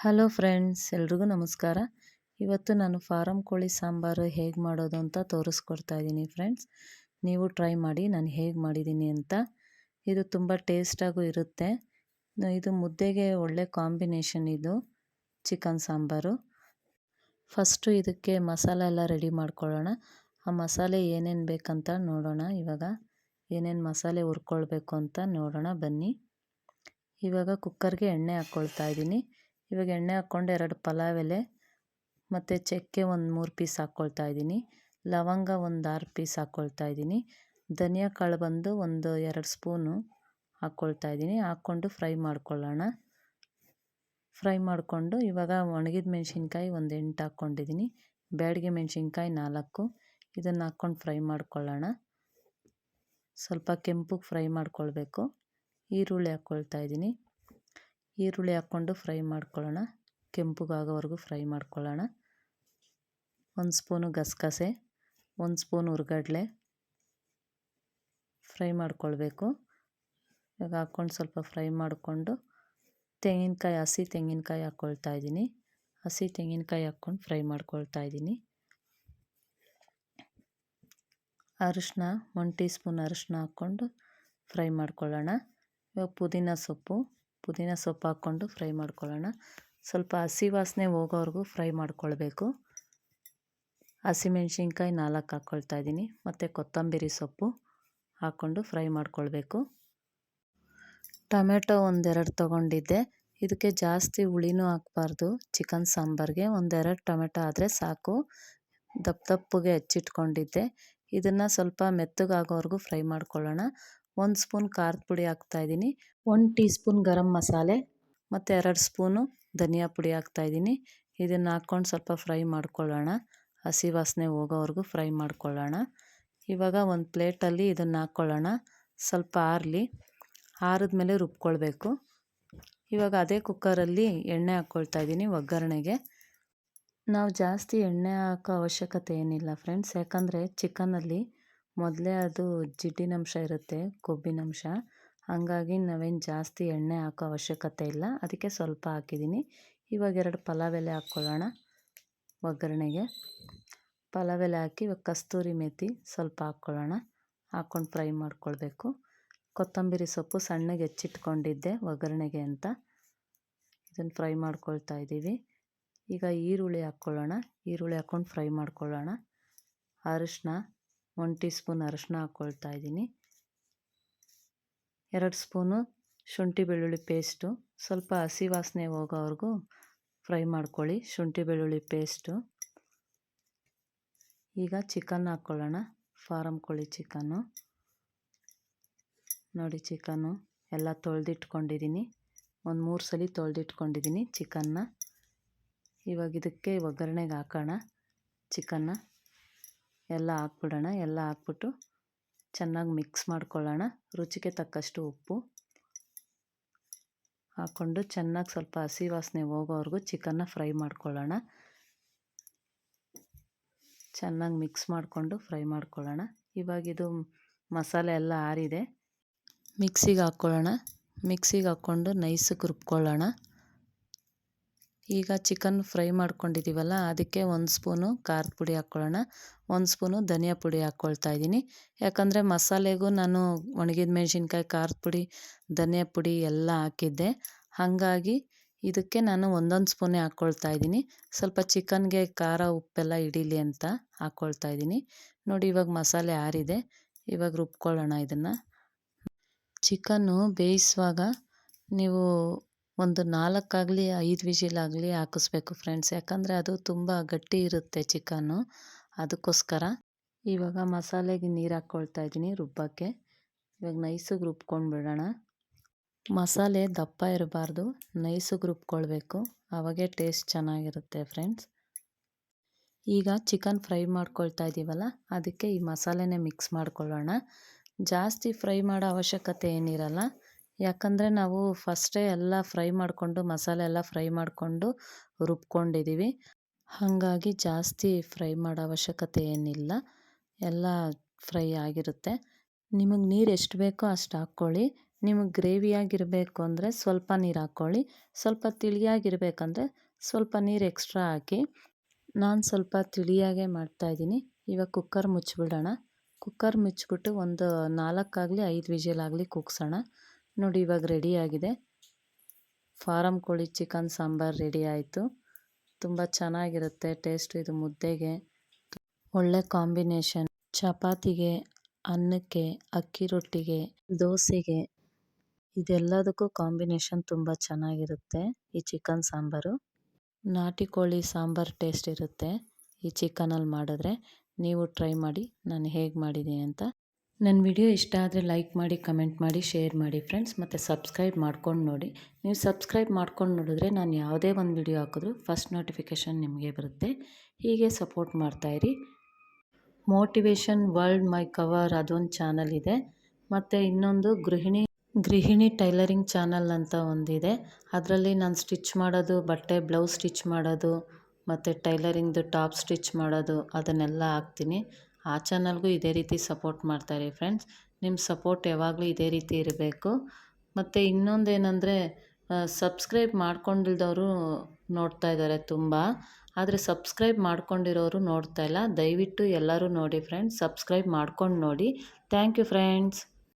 Hello friends, ಎಲ್ರಿಗೂ ನಮಸ್ಕಾರ. ಇವತ್ತು ನಾನು ಫಾರಂ ಕೋಳಿ ಸಾಂಬಾರು ಹೇಗೆ ಮಾಡೋದು ಅಂತ ತೋರಿಸ್ಕೊಡ್ತಾ ಇದ್ದೀನಿ ಫ್ರೆಂಡ್ಸ್. ನೀವು ಟ್ರೈ ಮಾಡಿ ನಾನು ಹೇಗೆ ಮಾಡಿದ್ದೀನಿ ಅಂತ. ಇದು ತುಂಬ ಟೇಸ್ಟಾಗೂ ಇರುತ್ತೆ. ಇದು ಮುದ್ದೆಗೆ ಒಳ್ಳೆ ಕಾಂಬಿನೇಷನ್ ಇದು ಚಿಕನ್ ಸಾಂಬಾರು. ಫಸ್ಟು ಇದಕ್ಕೆ ಮಸಾಲೆ ಎಲ್ಲ ರೆಡಿ ಮಾಡ್ಕೊಳ್ಳೋಣ. ಆ ಮಸಾಲೆ ಏನೇನು ಬೇಕಂತ ನೋಡೋಣ. ಇವಾಗ ಏನೇನು ಮಸಾಲೆ ಹುರ್ಕೊಳ್ಬೇಕು ಅಂತ ನೋಡೋಣ ಬನ್ನಿ. ಇವಾಗ ಕುಕ್ಕರ್ಗೆ ಎಣ್ಣೆ ಹಾಕ್ಕೊಳ್ತಾ ಇದ್ದೀನಿ. ಇವಾಗ ಎಣ್ಣೆ ಹಾಕ್ಕೊಂಡು 2 ಪಲಾವ್ ಎಲೆ ಮತ್ತು ಚಕ್ಕೆ ಒಂದು 3 ಪೀಸ್ ಹಾಕ್ಕೊಳ್ತಾ ಇದ್ದೀನಿ. ಲವಂಗ ಒಂದು 6 ಪೀಸ್ ಹಾಕ್ಕೊಳ್ತಾ ಇದ್ದೀನಿ. ಧನಿಯಾ ಕಾಳು ಬಂದು ಒಂದು 2 ಸ್ಪೂನು ಹಾಕ್ಕೊಳ್ತಾ ಇದ್ದೀನಿ. ಹಾಕ್ಕೊಂಡು ಫ್ರೈ ಮಾಡ್ಕೊಳ್ಳೋಣ. ಫ್ರೈ ಮಾಡಿಕೊಂಡು ಇವಾಗ ಒಣಗಿದ ಮೆಣಸಿನ್ಕಾಯಿ ಒಂದು 8 ಹಾಕ್ಕೊಂಡಿದ್ದೀನಿ. ಬ್ಯಾಡಗೆ ಮೆಣಸಿನ್ಕಾಯಿ 4. ಇದನ್ನು ಹಾಕ್ಕೊಂಡು ಫ್ರೈ ಮಾಡ್ಕೊಳ್ಳೋಣ. ಸ್ವಲ್ಪ ಕೆಂಪಗೆ ಫ್ರೈ ಮಾಡ್ಕೊಳ್ಬೇಕು. ಈರುಳ್ಳಿ ಹಾಕ್ಕೊಳ್ತಾ ಇದ್ದೀನಿ. ಈರುಳ್ಳಿ ಹಾಕ್ಕೊಂಡು ಫ್ರೈ ಮಾಡ್ಕೊಳ್ಳೋಣ. ಕೆಂಪಗಾಗೋವರೆಗೂ ಫ್ರೈ ಮಾಡ್ಕೊಳ್ಳೋಣ. 1 ಸ್ಪೂನು ಗಸಗಸೆ, 1 ಸ್ಪೂನ್ ಹುರ್ಗಡ್ಲೆ ಫ್ರೈ ಮಾಡ್ಕೊಳ್ಬೇಕು. ಇವಾಗ ಹಾಕ್ಕೊಂಡು ಸ್ವಲ್ಪ ಫ್ರೈ ಮಾಡಿಕೊಂಡು ತೆಂಗಿನಕಾಯಿ, ಹಸಿ ತೆಂಗಿನಕಾಯಿ ಹಾಕ್ಕೊಳ್ತಾ ಇದ್ದೀನಿ. ಹಸಿ ತೆಂಗಿನಕಾಯಿ ಹಾಕ್ಕೊಂಡು ಫ್ರೈ ಮಾಡ್ಕೊಳ್ತಾ ಇದ್ದೀನಿ. ಅರಿಶಿನ 1 ಟೀ ಸ್ಪೂನ್ ಅರಿಶಿನ ಹಾಕ್ಕೊಂಡು ಫ್ರೈ ಮಾಡ್ಕೊಳ್ಳೋಣ. ಇವಾಗ ಪುದೀನ ಸೊಪ್ಪು ಹಾಕ್ಕೊಂಡು ಫ್ರೈ ಮಾಡ್ಕೊಳ್ಳೋಣ. ಸ್ವಲ್ಪ ಹಸಿ ವಾಸನೆ ಹೋಗೋವರೆಗೂ ಫ್ರೈ ಮಾಡ್ಕೊಳ್ಬೇಕು. ಹಸಿಮೆಣ್ಸಿನ್ಕಾಯಿ 4 ಹಾಕ್ಕೊಳ್ತಾ ಇದ್ದೀನಿ ಮತ್ತು ಕೊತ್ತಂಬರಿ ಸೊಪ್ಪು ಹಾಕ್ಕೊಂಡು ಫ್ರೈ ಮಾಡ್ಕೊಳ್ಬೇಕು. ಟೊಮೆಟೊ 1-2 ತೊಗೊಂಡಿದ್ದೆ. ಇದಕ್ಕೆ ಜಾಸ್ತಿ ಹುಳಿನೂ ಹಾಕಬಾರ್ದು. ಚಿಕನ್ ಸಾಂಬಾರಿಗೆ 1-2 ಟೊಮೆಟೊ ಆದರೆ ಸಾಕು. ದಪ್ಪಗೆ ಹೆಚ್ಚಿಟ್ಕೊಂಡಿದ್ದೆ. ಇದನ್ನು ಸ್ವಲ್ಪ ಮೆತ್ತಗಾಗೋವರೆಗೂ ಫ್ರೈ ಮಾಡ್ಕೊಳ್ಳೋಣ. 1 ಸ್ಪೂನ್ ಖಾರದ ಪುಡಿ ಹಾಕ್ತಾಯಿದ್ದೀನಿ. 1 ಟೀ ಸ್ಪೂನ್ ಗರಂ ಮಸಾಲೆ ಮತ್ತು 2 ಸ್ಪೂನು ಧನಿಯಾ ಪುಡಿ ಹಾಕ್ತಾಯಿದ್ದೀನಿ. ಇದನ್ನು ಹಾಕ್ಕೊಂಡು ಸ್ವಲ್ಪ ಫ್ರೈ ಮಾಡ್ಕೊಳ್ಳೋಣ. ಹಸಿ ವಾಸನೆ ಹೋಗೋವರೆಗೂ ಫ್ರೈ ಮಾಡ್ಕೊಳ್ಳೋಣ. ಇವಾಗ ಒಂದು ಪ್ಲೇಟಲ್ಲಿ ಇದನ್ನು ಹಾಕ್ಕೊಳ್ಳೋಣ. ಸ್ವಲ್ಪ ಆರಿದ್ಮೇಲೆ ರುಬ್ಕೊಳ್ಬೇಕು. ಇವಾಗ ಅದೇ ಕುಕ್ಕರಲ್ಲಿ ಎಣ್ಣೆ ಹಾಕ್ಕೊಳ್ತಾ ಇದ್ದೀನಿ ಒಗ್ಗರಣೆಗೆ. ನಾವು ಜಾಸ್ತಿ ಎಣ್ಣೆ ಹಾಕೋ ಅವಶ್ಯಕತೆ ಏನಿಲ್ಲ ಫ್ರೆಂಡ್ಸ್. ಯಾಕಂದರೆ ಚಿಕನಲ್ಲಿ ಮೊದಲೇ ಅದು ಜಿಡ್ಡಿನಂಶ ಇರುತ್ತೆ, ಕೊಬ್ಬಿನಂಶ. ಹಾಗಾಗಿ ನಾವೇನು ಜಾಸ್ತಿ ಎಣ್ಣೆ ಹಾಕೋ ಅವಶ್ಯಕತೆ ಇಲ್ಲ. ಅದಕ್ಕೆ ಸ್ವಲ್ಪ ಹಾಕಿದ್ದೀನಿ. ಇವಾಗ 2 ಪಲಾವ್ ಎಲೆ ಹಾಕ್ಕೊಳ್ಳೋಣ ಒಗ್ಗರಣೆಗೆ. ಪಲಾವ್ ಎಲೆ ಹಾಕಿ ಇವಾಗ ಕಸ್ತೂರಿ ಮೇಥಿ ಸ್ವಲ್ಪ ಹಾಕ್ಕೊಳ್ಳೋಣ. ಹಾಕ್ಕೊಂಡು ಫ್ರೈ ಮಾಡ್ಕೊಳ್ಬೇಕು. ಕೊತ್ತಂಬರಿ ಸೊಪ್ಪು ಸಣ್ಣಗೆ ಹೆಚ್ಚಿಟ್ಕೊಂಡಿದ್ದೆ ಒಗ್ಗರಣೆಗೆ ಅಂತ. ಇದನ್ನು ಫ್ರೈ ಮಾಡ್ಕೊಳ್ತಾ ಇದ್ದೀವಿ. ಈಗ ಈರುಳ್ಳಿ ಹಾಕ್ಕೊಳ್ಳೋಣ. ಈರುಳ್ಳಿ ಹಾಕ್ಕೊಂಡು ಫ್ರೈ ಮಾಡ್ಕೊಳ್ಳೋಣ. ಅರಿಶಿನ 1 ಟೀ ಸ್ಪೂನ್ ಅರಿಶಿನ ಹಾಕ್ಕೊಳ್ತಾ ಇದ್ದೀನಿ. 2 ಸ್ಪೂನು ಶುಂಠಿ ಬೆಳ್ಳುಳ್ಳಿ ಪೇಸ್ಟು. ಸ್ವಲ್ಪ ಹಸಿ ವಾಸನೆ ಹೋಗೋವರೆಗೂ ಫ್ರೈ ಮಾಡ್ಕೊಳ್ಳಿ ಶುಂಠಿ ಬೆಳ್ಳುಳ್ಳಿ ಪೇಸ್ಟು. ಈಗ ಚಿಕನ್ ಹಾಕ್ಕೊಳ್ಳೋಣ. ಫಾರಂ ಕೋಳಿ ಚಿಕನ್ನು ನೋಡಿ. ಚಿಕನ್ನು ಎಲ್ಲ ತೊಳೆದಿಟ್ಕೊಂಡಿದ್ದೀನಿ. ಒಂದು 3 ಸಲ ತೊಳೆದಿಟ್ಕೊಂಡಿದ್ದೀನಿ ಚಿಕನ್ನ. ಇವಾಗ ಇದಕ್ಕೆ ಒಗ್ಗರಣೆಗೆ ಹಾಕೋಣ. ಚಿಕನ್ನ ಎಲ್ಲ ಹಾಕ್ಬಿಡೋಣ. ಎಲ್ಲ ಹಾಕ್ಬಿಟ್ಟು ಚೆನ್ನಾಗಿ ಮಿಕ್ಸ್ ಮಾಡ್ಕೊಳ್ಳೋಣ. ರುಚಿಗೆ ತಕ್ಕಷ್ಟು ಉಪ್ಪು ಹಾಕ್ಕೊಂಡು ಚೆನ್ನಾಗಿ ಸ್ವಲ್ಪ ಹಸಿ ವಾಸನೆ ಹೋಗೋವರೆಗೂ ಚಿಕನ್ನ ಫ್ರೈ ಮಾಡ್ಕೊಳ್ಳೋಣ. ಚೆನ್ನಾಗಿ ಮಿಕ್ಸ್ ಮಾಡಿಕೊಂಡು ಫ್ರೈ ಮಾಡ್ಕೊಳ್ಳೋಣ. ಇವಾಗ ಇದು ಮಸಾಲೆ ಎಲ್ಲ ಆರಿದೆ. ಮಿಕ್ಸಿಗೆ ಹಾಕ್ಕೊಳ್ಳೋಣ. ಮಿಕ್ಸಿಗೆ ಹಾಕ್ಕೊಂಡು ನೈಸಕ್ಕೆ ರುಬ್ಕೊಳ್ಳೋಣ. ಈಗ ಚಿಕನ್ ಫ್ರೈ ಮಾಡ್ಕೊಂಡಿದ್ದೀವಲ್ಲ, ಅದಕ್ಕೆ 1 ಸ್ಪೂನು ಖಾರದ ಪುಡಿ ಹಾಕ್ಕೊಳ್ಳೋಣ. 1 ಸ್ಪೂನು ಧನಿಯಾ ಪುಡಿ ಹಾಕ್ಕೊಳ್ತಾ ಇದ್ದೀನಿ. ಯಾಕಂದರೆ ಮಸಾಲೆಗೂ ನಾನು ಒಣಗಿದ ಮೆಣಸಿನ್ಕಾಯಿ, ಖಾರದ ಪುಡಿ, ಧನಿಯಾ ಪುಡಿ ಎಲ್ಲ ಹಾಕಿದ್ದೆ. ಹಾಗಾಗಿ ಇದಕ್ಕೆ ನಾನು 1 ಸ್ಪೂನೇ ಹಾಕ್ಕೊಳ್ತಾ ಇದ್ದೀನಿ. ಸ್ವಲ್ಪ ಚಿಕನ್ಗೆ ಖಾರ ಉಪ್ಪೆಲ್ಲ ಹಿಡೀಲಿ ಅಂತ ಹಾಕ್ಕೊಳ್ತಾ ಇದ್ದೀನಿ. ನೋಡಿ ಇವಾಗ ಮಸಾಲೆ ಆರಿದೆ. ಇವಾಗ ರುಬ್ಕೊಳ್ಳೋಣ ಇದನ್ನು. ಚಿಕನ್ನು ಬೇಯಿಸುವಾಗ ನೀವು ಒಂದು 4 ಆಗಲಿ 5 ವಿಷಿಲಾಗಲಿ ಹಾಕಿಸ್ಬೇಕು ಫ್ರೆಂಡ್ಸ್. ಯಾಕಂದರೆ ಅದು ತುಂಬ ಗಟ್ಟಿ ಇರುತ್ತೆ ಚಿಕನ್ನು, ಅದಕ್ಕೋಸ್ಕರ. ಇವಾಗ ಮಸಾಲೆಗೆ ನೀರು ಹಾಕ್ಕೊಳ್ತಾ ಇದ್ದೀನಿ ರುಬ್ಬಕ್ಕೆ. ಇವಾಗ ನೈಸಿಗೆ ರುಬ್ಕೊಂಡು ಬಿಡೋಣ. ಮಸಾಲೆ ದಪ್ಪ ಇರಬಾರ್ದು, ನೈಸಿಗೆ ರುಬ್ಕೊಳ್ಬೇಕು. ಆವಾಗೇ ಟೇಸ್ಟ್ ಚೆನ್ನಾಗಿರುತ್ತೆ ಫ್ರೆಂಡ್ಸ್. ಈಗ ಚಿಕನ್ ಫ್ರೈ ಮಾಡ್ಕೊಳ್ತಾ ಇದ್ದೀವಲ್ಲ, ಅದಕ್ಕೆ ಈ ಮಸಾಲೆನೇ ಮಿಕ್ಸ್ ಮಾಡ್ಕೊಳ್ಳೋಣ. ಜಾಸ್ತಿ ಫ್ರೈ ಮಾಡೋ ಅವಶ್ಯಕತೆ ಏನಿರಲ್ಲ. ಯಾಕಂದರೆ ನಾವು ಫಸ್ಟೇ ಎಲ್ಲ ಫ್ರೈ ಮಾಡಿಕೊಂಡು ಮಸಾಲೆ ಎಲ್ಲ ಫ್ರೈ ಮಾಡಿಕೊಂಡು ರುಬ್ಕೊಂಡಿದ್ದೀವಿ. ಹಾಗಾಗಿ ಜಾಸ್ತಿ ಫ್ರೈ ಮಾಡೋ ಅವಶ್ಯಕತೆ ಏನಿಲ್ಲ. ಎಲ್ಲ ಫ್ರೈ ಆಗಿರುತ್ತೆ. ನಿಮಗೆ ನೀರು ಎಷ್ಟು ಬೇಕೋ ಅಷ್ಟು ಹಾಕ್ಕೊಳ್ಳಿ. ನಿಮಗೆ ಗ್ರೇವಿಯಾಗಿರಬೇಕು ಅಂದರೆ ಸ್ವಲ್ಪ ನೀರು ಹಾಕ್ಕೊಳ್ಳಿ, ಸ್ವಲ್ಪ ತಿಳಿಯಾಗಿರಬೇಕಂದ್ರೆ ಸ್ವಲ್ಪ ನೀರು ಎಕ್ಸ್ಟ್ರಾ ಹಾಕಿ. ನಾನು ಸ್ವಲ್ಪ ತಿಳಿಯಾಗೆ ಮಾಡ್ತಾಯಿದ್ದೀನಿ. ಇವಾಗ ಕುಕ್ಕರ್ ಮುಚ್ಚಿಬಿಡೋಣ. ಕುಕ್ಕರ್ ಮುಚ್ಚಿಬಿಟ್ಟು ಒಂದು 4-5 ವಿಜಿಲಾಗಲಿ ಕೂಗ್ಸೋಣ. ನೋಡಿ ಇವಾಗ ರೆಡಿಯಾಗಿದೆ. ಫಾರಮ್ ಕೋಳಿ ಚಿಕನ್ ಸಾಂಬಾರು ರೆಡಿ ಆಯಿತು. ತುಂಬ ಚೆನ್ನಾಗಿರುತ್ತೆ ಟೇಸ್ಟು. ಇದು ಮುದ್ದೆಗೆ ಒಳ್ಳೆ ಕಾಂಬಿನೇಷನ್. ಚಪಾತಿಗೆ, ಅನ್ನಕ್ಕೆ, ಅಕ್ಕಿ ರೊಟ್ಟಿಗೆ, ದೋಸೆಗೆ ಇದೆಲ್ಲದಕ್ಕೂ ಕಾಂಬಿನೇಷನ್ ತುಂಬ ಚೆನ್ನಾಗಿರುತ್ತೆ ಈ ಚಿಕನ್ ಸಾಂಬಾರು. ನಾಟಿ ಕೋಳಿ ಸಾಂಬಾರು ಟೇಸ್ಟ್ ಇರುತ್ತೆ ಈ ಚಿಕನಲ್ಲಿ ಮಾಡಿದ್ರೆ. ನೀವು ಟ್ರೈ ಮಾಡಿ ನಾನು ಹೇಗೆ ಮಾಡಿದ್ದೀನಿ ಅಂತ. ನನ್ನ ವಿಡಿಯೋ ಇಷ್ಟ ಆದರೆ ಲೈಕ್ ಮಾಡಿ, ಕಮೆಂಟ್ ಮಾಡಿ, ಶೇರ್ ಮಾಡಿ ಫ್ರೆಂಡ್ಸ್. ಮತ್ತು ಸಬ್ಸ್ಕ್ರೈಬ್ ಮಾಡ್ಕೊಂಡು ನೋಡಿ. ನೀವು ಸಬ್ಸ್ಕ್ರೈಬ್ ಮಾಡ್ಕೊಂಡು ನೋಡಿದ್ರೆ ನಾನು ಯಾವುದೇ ಒಂದು ವಿಡಿಯೋ ಹಾಕಿದ್ರು ಫಸ್ಟ್ ನೋಟಿಫಿಕೇಷನ್ ನಿಮಗೆ ಬರುತ್ತೆ. ಹೀಗೆ ಸಪೋರ್ಟ್ ಮಾಡ್ತಾಯಿರಿ. ಮೋಟಿವೇಶನ್ ವರ್ಲ್ಡ್ ಮೈ ಕವರ್ ಅದೊಂದು ಚಾನಲ್ ಇದೆ. ಮತ್ತು ಇನ್ನೊಂದು ಗೃಹಿಣಿ ಟೈಲರಿಂಗ್ ಚಾನಲ್ ಅಂತ ಒಂದಿದೆ. ಅದರಲ್ಲಿ ನಾನು ಸ್ಟಿಚ್ ಮಾಡೋದು, ಬಟ್ಟೆ ಬ್ಲೌಸ್ ಸ್ಟಿಚ್ ಮಾಡೋದು ಮತ್ತು ಟೈಲರಿಂಗ್ದು ಟಾಪ್ ಸ್ಟಿಚ್ ಮಾಡೋದು ಅದನ್ನೆಲ್ಲ ಹಾಕ್ತೀನಿ. ಆ ಚಾನಲ್ಗೂ ಇದೇ ರೀತಿ ಸಪೋರ್ಟ್ ಮಾಡ್ತಾಯಿರಿ ಫ್ರೆಂಡ್ಸ್. ನಿಮ್ಮ ಸಪೋರ್ಟ್ ಯಾವಾಗಲೂ ಇದೇ ರೀತಿ ಇರಬೇಕು. ಮತ್ತು ಇನ್ನೊಂದೇನೆಂದರೆ ಸಬ್ಸ್ಕ್ರೈಬ್ ಮಾಡ್ಕೊಂಡಿಲ್ದವರು ನೋಡ್ತಾ ಇದ್ದಾರೆ ತುಂಬ. ಆದರೆ ಸಬ್ಸ್ಕ್ರೈಬ್ ಮಾಡ್ಕೊಂಡಿರೋರು ನೋಡ್ತಾ ಇಲ್ಲ. ದಯವಿಟ್ಟು ಎಲ್ಲರೂ ನೋಡಿ ಫ್ರೆಂಡ್ಸ್, ಸಬ್ಸ್ಕ್ರೈಬ್ ಮಾಡ್ಕೊಂಡು ನೋಡಿ. Thank you friends.